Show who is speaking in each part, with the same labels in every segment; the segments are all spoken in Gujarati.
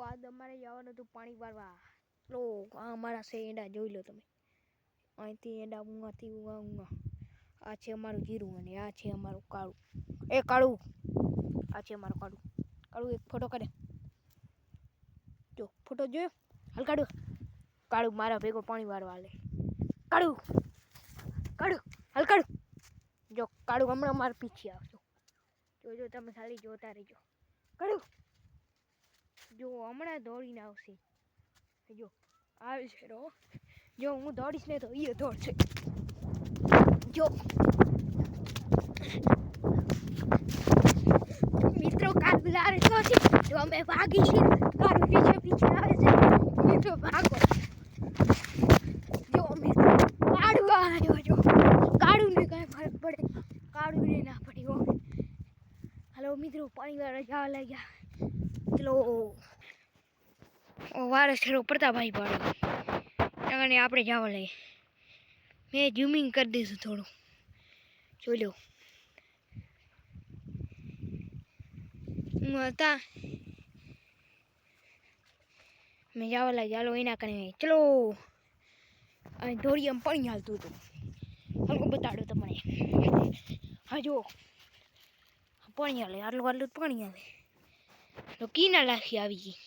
Speaker 1: આ તમારે જવાનું હતું પાણી વાળવા. લો આ અમારા છે એંડા જોઈ લો તમે. અહીંથી એંડા ઊંઘાથી ઊંઘા. આ છે અમારું જીરું અને આ છે અમારું કાળું. એ કાળું, આ છે અમારું કાળું. કાળું એક ફોટો કાઢે. જો ફોટો જોયો? હાલ કાઢું. કાળું મારા ભેગો પાણી વાળવા લે. કાળું, કાળું, હાલ કાળું. જો કાળું હમણાં મારા પીછે આવજો. જોજો તમે ખાલી જોતા રહેજો. કાળું જો હમણાં દોડીને આવશે. જો આવે છે રો. જો હું દોડીશ ને તો એ દોડશે. જો મિત્રો કાળું લારે તો છે. જો અમે ભાગી છીએ. કાળું પીછે પીછે આવે છે. મિત્રો ભાગો. જો મિત્રો કાળું આવ્યો. જો કાળું ને કઈ ફરક પડે. કાળું ને ના પડી હો. હાલો મિત્રો પાણી વાળા જવા લાગ્યા. ચલો વારસ ખેરો પ્રતાપભાઈ પાડો. અને આપણે જવા લઈએ. મેં ઝૂમિંગ કરી દઈશું થોડું. જોઈ લો હું હતા મેં જવા લાગ્યા. હાલો એના કરીને ચલો અહીં ધોળિયામાં પાણી હાલતું હતું. હલકો બતાડો તમને. હા જો પાણી હાલે. આટલું આટલું પાણી હાલે. તો કીના લાખી આવી ગઈ.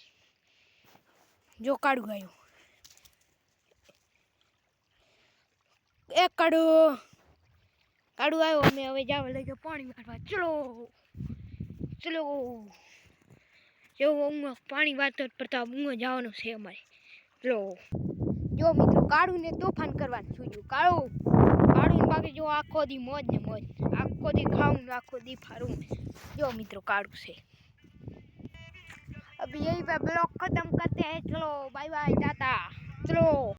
Speaker 1: જો કાળું ગાયું. એક કાળું કાળું આવ્યો. અમે હવે જવા લઈ ગયો પાણી વાળવા. ચલો ચલો જેવું પાણી વાળતો પડતા ઊંઘ જવાનું છે અમારે. ચલો જો મિત્રો કાળું ને તોફાન કરવાનું છું. કાળું કાળું બાકી જો આખો દી મોજ ને મોજ. આખો દી ખાવું ને આખો દી ફારું. જો મિત્રો काड़ू से। अभी यही पे ब्लॉग खत्म करते हैं। चलो बाय बाय टाटा। चलो।